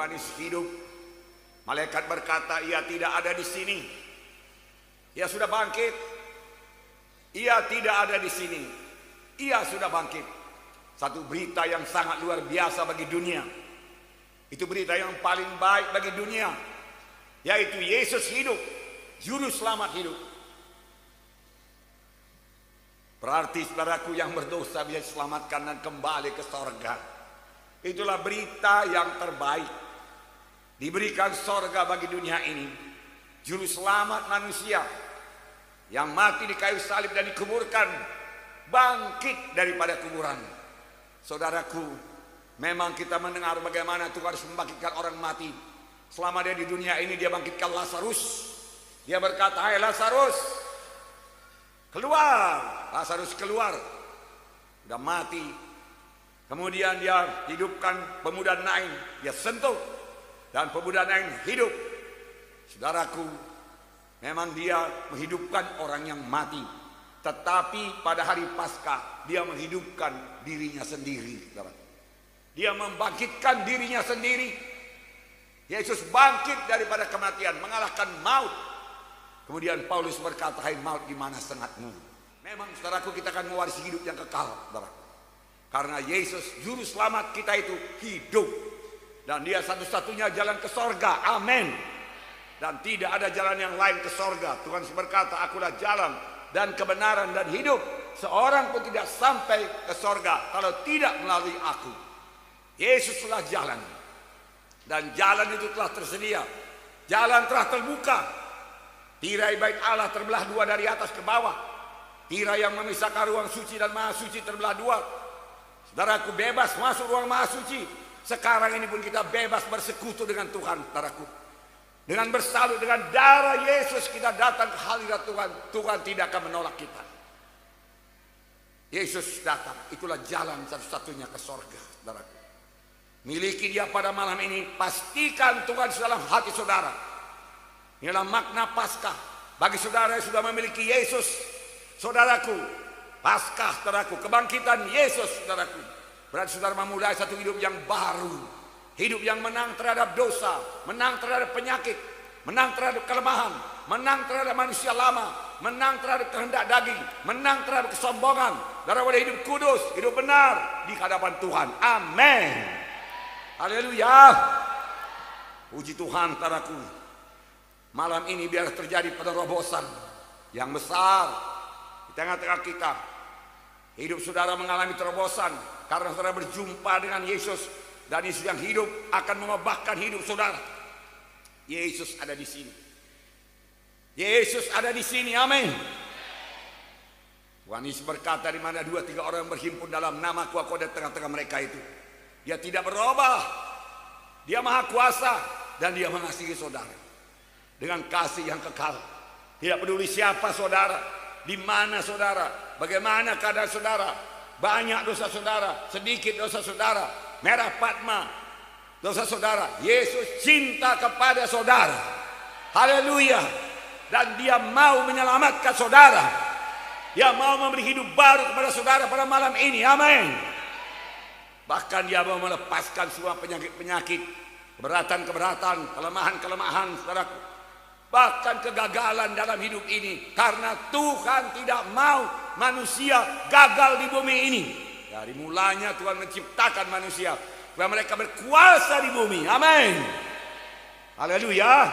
Yohanes hidup. Malaikat berkata, ia tidak ada di sini. Ia sudah bangkit. Ia tidak ada di sini. Ia sudah bangkit. Satu berita yang sangat luar biasa bagi dunia. Itu berita yang paling baik bagi dunia, yaitu Yesus hidup, juru selamat hidup. Berarti saudaraku yang berdosa bisa diselamatkan dan kembali ke sorga. Itulah berita yang terbaik. Diberikan sorga bagi dunia ini. Juru selamat manusia yang mati di kayu salib dan dikuburkan, bangkit daripada kuburan. Saudaraku, memang kita mendengar bagaimana Tuhan harus membangkitkan orang mati. Selama dia di dunia ini, dia bangkitkan Lazarus. Dia berkata, hai Lazarus, keluar. Lazarus keluar, sudah mati. Kemudian dia hidupkan pemuda Nain. Dia sentuh, dan pemuda Nain hidup. Saudaraku, memang dia menghidupkan orang yang mati. Tetapi pada hari Paskah, dia menghidupkan dirinya sendiri. Dia membangkitkan dirinya sendiri. Yesus bangkit daripada kematian, mengalahkan maut. Kemudian Paulus berkata, hai maut, di mana sengatmu? Memang saudaraku, kita akan mewarisi hidup yang kekal, saudara. Karena Yesus juru selamat kita itu hidup. Dan dia satu-satunya jalan ke sorga. Amin. Dan tidak ada jalan yang lain ke sorga. Tuhan berkata, akulah jalan dan kebenaran dan hidup. Seorang pun tidak sampai ke sorga kalau tidak melalui aku. Yesuslah jalan. Dan jalan itu telah tersedia. Jalan telah terbuka. Tirai bait Allah terbelah dua dari atas ke bawah. Tirai yang memisahkan ruang suci dan maha suci terbelah dua. Saudaraku, bebas masuk ruang maha suci. Sekarang ini pun kita bebas bersekutu dengan Tuhan, saudaraku. Dengan bersalut dengan darah Yesus kita datang ke hadirat Tuhan. Tuhan tidak akan menolak kita. Yesus datang, itulah jalan satu-satunya ke sorga, saudaraku. Miliki dia pada malam ini. Pastikan Tuhan dalam hati saudara. Inilah makna Paskah. Bagi saudara yang sudah memiliki Yesus, saudaraku, Paskah, saudaraku, kebangkitan Yesus, saudaraku. Berarti saudara memulai satu hidup yang baru. Hidup yang menang terhadap dosa, menang terhadap penyakit, menang terhadap kelemahan, menang terhadap manusia lama, menang terhadap kehendak daging, menang terhadap kesombongan. Daripada hidup kudus, hidup benar di hadapan Tuhan. Amin. Haleluya. Puji Tuhan, saudaraku. Malam ini biar terjadi penerobosan yang besar di tengah-tengah kita. Hidup saudara mengalami terobosan karena saudara berjumpa dengan Yesus. Dan Yesus yang hidup akan mengubahkan hidup saudara. Yesus ada di sini. Yesus ada di sini. Amin. Tuhan Yesus berkata, di mana dua tiga orang berhimpun dalam namaku, aku ada di tengah-tengah mereka itu. Dia tidak berubah. Dia maha kuasa dan dia mengasihi saudara dengan kasih yang kekal. Tidak peduli siapa saudara, di mana saudara, bagaimana keadaan saudara, banyak dosa saudara, sedikit dosa saudara, merah Patma dosa saudara, Yesus cinta kepada saudara. Haleluya. Dan dia mau menyelamatkan saudara. Dia mau memberi hidup baru kepada saudara pada malam ini. Amin. Bahkan dia mau melepaskan semua penyakit-penyakit, keberatan-keberatan, kelemahan-kelemahan saudaraku. Bahkan kegagalan dalam hidup ini. Karena Tuhan tidak mau manusia gagal di bumi ini. Dari mulanya Tuhan menciptakan manusia supaya mereka berkuasa di bumi. Amin. Haleluya.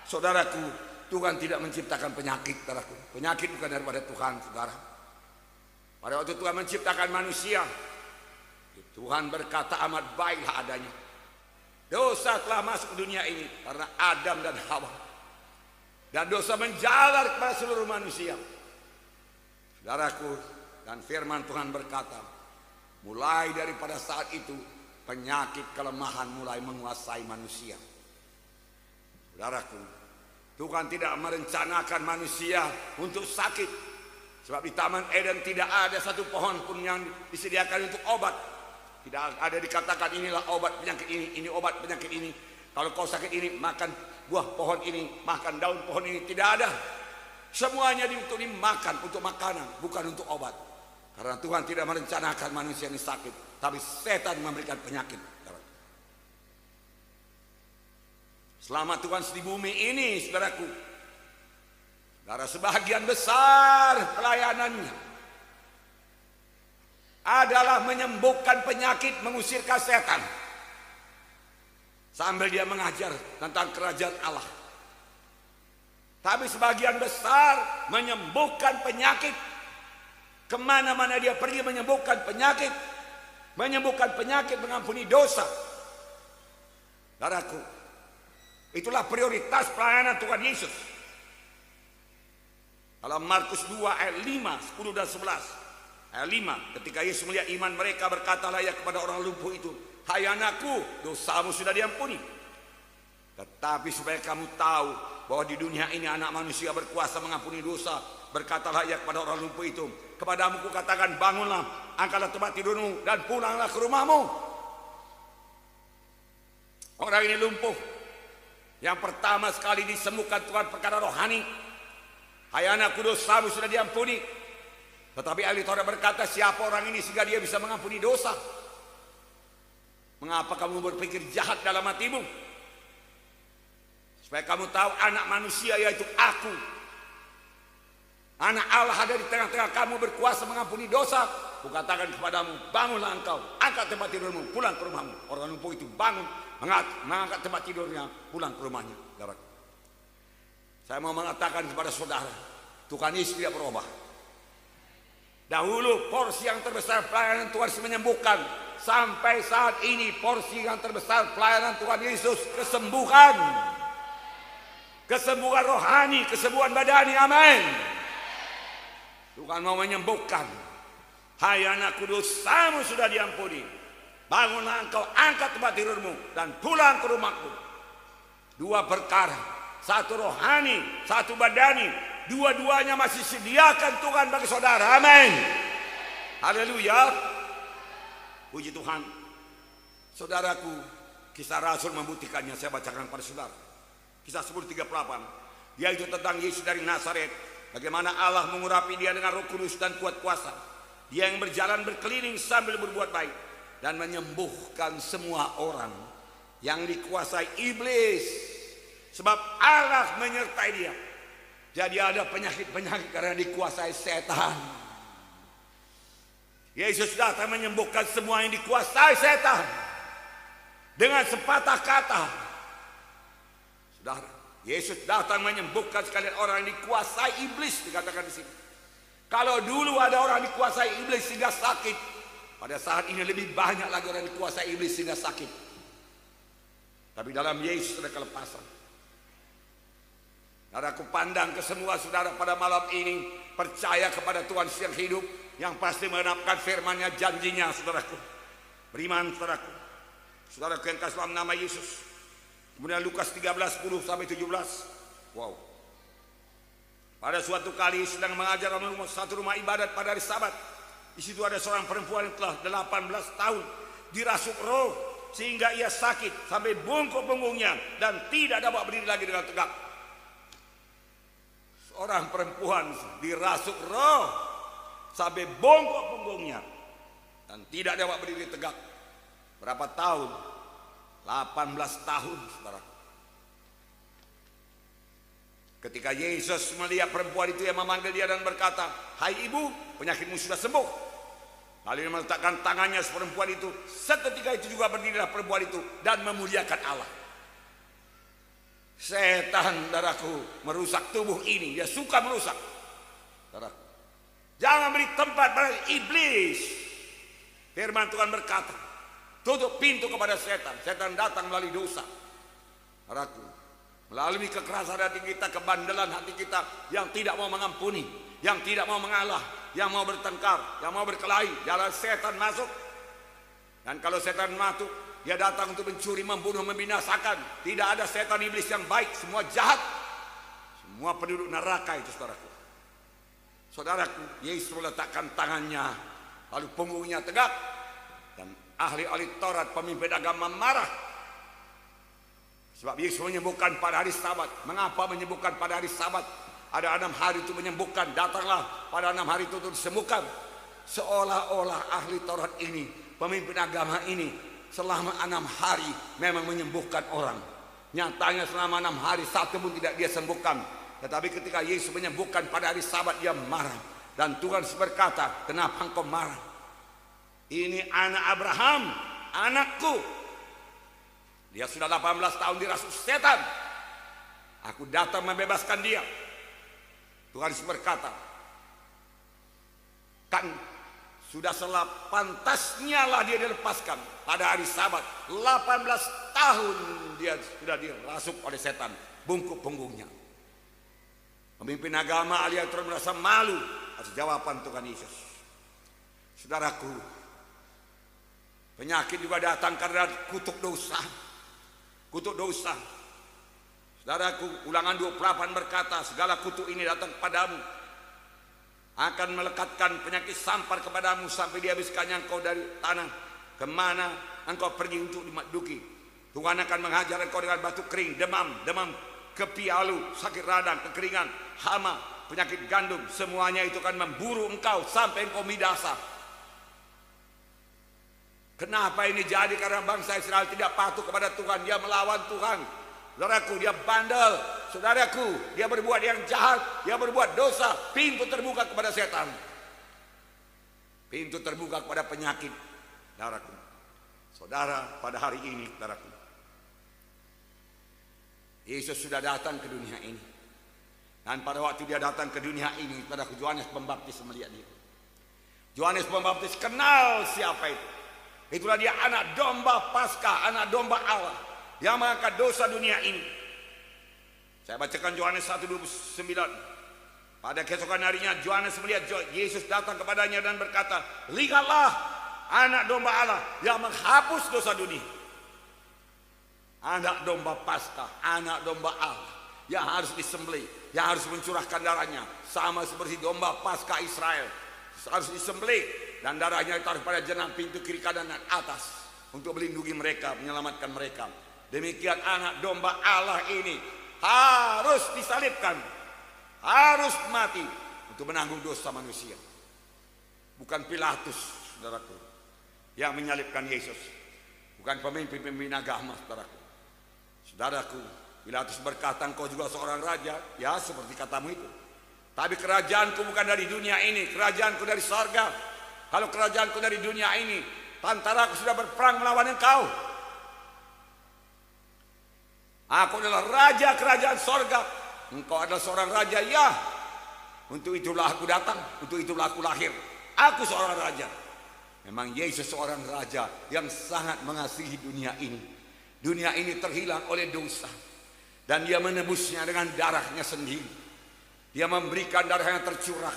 Saudaraku, Tuhan tidak menciptakan penyakit, saudaraku. Penyakit bukan daripada Tuhan, saudara. Pada waktu Tuhan menciptakan manusia, Tuhan berkata amat baiklah adanya. Dosa telah masuk ke dunia ini karena Adam dan Hawa. Dan dosa menjalar kepada seluruh manusia. Saudaraku, dan firman Tuhan berkata, mulai daripada saat itu penyakit kelemahan mulai menguasai manusia. Saudaraku, Tuhan tidak merencanakan manusia untuk sakit. Sebab di Taman Eden tidak ada satu pohon pun yang disediakan untuk obat. Tidak ada dikatakan inilah obat penyakit ini obat penyakit ini. Kalau kau sakit ini makan buah pohon ini, makan daun pohon ini. Tidak ada. Semuanya untuk dimakan, untuk makanan, bukan untuk obat. Karena Tuhan tidak merencanakan manusia ini sakit, tapi setan memberikan penyakit. selama Tuhan di bumi ini, saudaraku, saudara, sebagian besar pelayanannya adalah menyembuhkan penyakit, mengusirkan setan, sambil dia mengajar tentang kerajaan Allah. Tapi sebagian besar menyembuhkan penyakit. Kemana-mana dia pergi menyembuhkan penyakit. Menyembuhkan penyakit, mengampuni dosa. Saudaraku, itulah prioritas pelayanan Tuhan Yesus. Dalam Markus 2 ayat 5, 10 dan 11. Ayat 5, ketika Yesus melihat iman mereka, berkatalah ia kepada orang lumpuh itu, "Hai anakku, dosamu sudah diampuni. Tetapi supaya kamu tahu bahwa di dunia ini anak manusia berkuasa mengampuni dosa, berkatalah ia kepada orang lumpuh itu, kepadamu kukatakan, bangunlah, angkatlah tempat tidurmu, dan pulanglah ke rumahmu." Orang ini lumpuh. Yang pertama sekali disembuhkan Tuhan perkara rohani. "Hai anakku, dosamu sudah diampuni." Tetapi ahli Taurat berkata, siapa orang ini sehingga dia bisa mengampuni dosa? Mengapa kamu berpikir jahat dalam hatimu? Supaya kamu tahu anak manusia, yaitu aku, anak Allah, ada di tengah-tengah kamu, berkuasa mengampuni dosa. Kukatakan kepadamu, bangunlah engkau, angkat tempat tidurmu, pulang ke rumahmu. Orang lumpuh itu bangun, mengangkat tempat tidurnya, pulang ke rumahnya. Saya mau mengatakan kepada saudara, Tuhan Yesus tidak berubah. Dahulu porsi yang terbesar pelayanan Tuhan Yesus menyembuhkan. Sampai saat ini porsi yang terbesar pelayanan Tuhan Yesus kesembuhan. Kesembuhan rohani, kesembuhan badani, amin. Tuhan mau menyembuhkan. "Hai anakku, dosamu sudah diampuni. Bangunlah engkau, angkat tempat tidurmu, dan pulang ke rumahku." Dua perkara, satu rohani, satu badani. Dua-duanya masih sediakan Tuhan bagi saudara, amin. Haleluya. Puji Tuhan. Saudaraku, kisah Rasul membuktikannya. Saya bacakan pada saudara. Kisah 10:38. Yaitu tentang Yesus dari Nazaret. Bagaimana Allah mengurapi dia dengan Roh Kudus dan kuat kuasa. Dia yang berjalan berkeliling sambil berbuat baik dan menyembuhkan semua orang yang dikuasai iblis. Sebab Allah menyertai dia. Jadi ada penyakit-penyakit karena dikuasai setan. Yesus datang menyembuhkan semua yang dikuasai setan. Dengan sepatah kata. Saudara, Yesus datang menyembuhkan sekalian orang yang dikuasai iblis, dikatakan di sini. Kalau dulu ada orang dikuasai iblis sehingga sakit, pada saat ini lebih banyak lagi orang dikuasai iblis sehingga sakit. Tapi dalam Yesus ada kelepasan. Saudaraku, pandang ke semua saudara pada malam ini, percaya kepada Tuhan yang hidup, yang pasti mengenapkan firman-Nya, janjinya, saudaraku. Beriman, saudaraku. Saudaraku yang kasih dalam nama Yesus. Kemudian Lukas 13:10-17. Wow. Pada suatu kali sedang mengajar dalam satu rumah ibadat pada hari Sabat. Di situ ada seorang perempuan yang telah 18 tahun dirasuk roh sehingga ia sakit sampai bungkuk punggungnya dan tidak dapat berdiri lagi dengan tegak. Seorang perempuan dirasuk roh sampai bongkok punggungnya dan tidak dapat berdiri tegak. Berapa tahun? 18 tahun, saudara. Ketika Yesus melihat perempuan itu, yang memanggil dia dan berkata, "Hai ibu, penyakitmu sudah sembuh." Lalu dia meletakkan tangannya perempuan itu. Seketika itu juga berdirilah perempuan itu dan memuliakan Allah. Setan, saudaraku, merusak tubuh ini. Dia suka merusak, saudaraku. Jangan beri tempat pada iblis. Firman Tuhan berkata, tutup pintu kepada setan. Setan datang melalui dosa, saudaraku, melalui kekerasan hati kita, kebandelan hati kita yang tidak mau mengampuni, yang tidak mau mengalah, yang mau bertengkar, yang mau berkelahi. Jalan setan masuk. Dan kalau setan masuk, dia datang untuk mencuri, membunuh, membinasakan. Tidak ada setan iblis yang baik, semua jahat. Semua penduduk neraka itu, saudaraku. Saudaraku, Yesus meletakkan tangannya, lalu punggungnya tegak. Dan ahli-ahli Taurat, pemimpin agama marah. Sebab Yesus menyembuhkan pada hari Sabat. Mengapa menyembuhkan pada hari Sabat? Ada 6 hari itu menyembuhkan. Datanglah pada 6 hari itu untuk disembuhkan. Seolah-olah ahli Taurat ini, pemimpin agama ini, selama 6 hari memang menyembuhkan orang. Nyatanya selama 6 hari satu pun tidak dia sembuhkan. Tetapi ketika Yesus menyembuhkan pada hari Sabat, dia marah. Dan Tuhan berkata, kenapa engkau marah? Ini anak Abraham, anakku. Dia sudah 18 tahun dirasuk setan. Aku datang membebaskan dia. Tuhan berkata, kan sudah pantasnya lah dia dilepaskan pada hari Sabat. 18 tahun dia sudah dirasuk oleh setan, bungkuk punggungnya. Pemimpin agama alias terus merasa malu atas jawaban Tuhan Yesus. Saudaraku, penyakit juga datang karena kutuk dosa. Kutuk dosa. Saudaraku, Ulangan 28 berkata, segala kutuk ini datang kepadamu, akan melekatkan penyakit sampar kepadamu sampai dihabiskannya engkau dari tanah kemana engkau pergi untuk dimakduki. Tuhan akan menghajar engkau dengan batu kering, demam, kepialu, sakit radang, kekeringan, hama, penyakit gandum. Semuanya itu akan memburu engkau sampai engkau midasa. Kenapa ini jadi? Karena bangsa Israel tidak patuh kepada Tuhan. Dia melawan Tuhan. Saudaraku, dia bandel. Saudaraku, dia berbuat yang jahat. Dia berbuat dosa. Pintu terbuka kepada setan. Pintu terbuka kepada penyakit. Saudaraku, saudara, pada hari ini, saudaraku, Yesus sudah datang ke dunia ini. Dan pada waktu dia datang ke dunia ini, saudaraku, Yohanes Pembaptis melihat dia. Yohanes Pembaptis kenal siapa itu. Itulah dia anak domba Paskah, anak domba Allah yang mengangkat dosa dunia ini. Saya bacakan Yohanes 1:29. Pada keesokan harinya Yohanes melihat Yesus datang kepadanya dan berkata, lihatlah anak domba Allah yang menghapus dosa dunia. Anak domba Paskah, anak domba Allah yang harus disembelih, yang harus mencurahkan darahnya, sama seperti domba Paskah Israel, harus disembelih dan darahnya ditaruh pada jenang pintu kiri kanan dan atas untuk melindungi mereka, menyelamatkan mereka. Demikian anak domba Allah ini harus disalibkan, harus mati untuk menanggung dosa manusia. Bukan Pilatus, saudaraku, yang menyalibkan Yesus, bukan pemimpin-pemimpin agama, saudaraku. Saudaraku, Pilatus berkata, engkau juga seorang raja. Ya, seperti katamu itu. Tapi kerajaanku bukan dari dunia ini, kerajaanku dari sorga. Kalau kerajaanku dari dunia ini, tentaraku sudah berperang melawan engkau. Aku adalah raja kerajaan sorga. Engkau adalah seorang raja, ya. Untuk itulah aku datang, untuk itulah aku lahir. Aku seorang raja. Memang Yesus seorang raja yang sangat mengasihi dunia ini. Dunia ini terhilang oleh dosa, dan dia menebusnya dengan darahnya sendiri. Dia memberikan darah yang tercurah,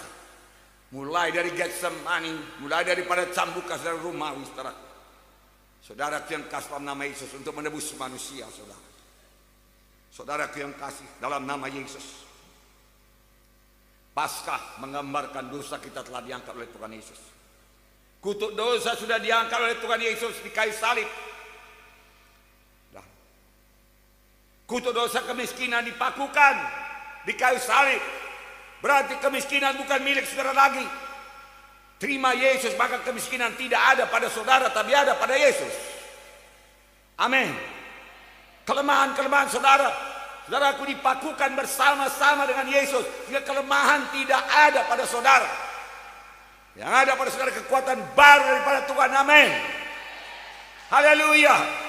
mulai dari Getsemani, mulai daripada cambukas dari Romawi, saudara. Saudara yang kasih dalam nama Yesus untuk menebus manusia, saudara. Saudaraku yang kasih dalam nama Yesus, Paskah menggambarkan dosa kita telah diangkat oleh Tuhan Yesus. Kutuk dosa sudah diangkat oleh Tuhan Yesus di kayu salib. Kutuk dosa kemiskinan dipakukan di kayu salib. Berarti kemiskinan bukan milik saudara lagi. Terima Yesus, maka kemiskinan tidak ada pada saudara, tapi ada pada Yesus. Amin. Kelemahan-kelemahan saudara, saudaraku dipakukan bersama-sama dengan Yesus, sehingga kelemahan tidak ada pada saudara. Yang ada pada saudara kekuatan baru daripada Tuhan. Amin. Haleluya.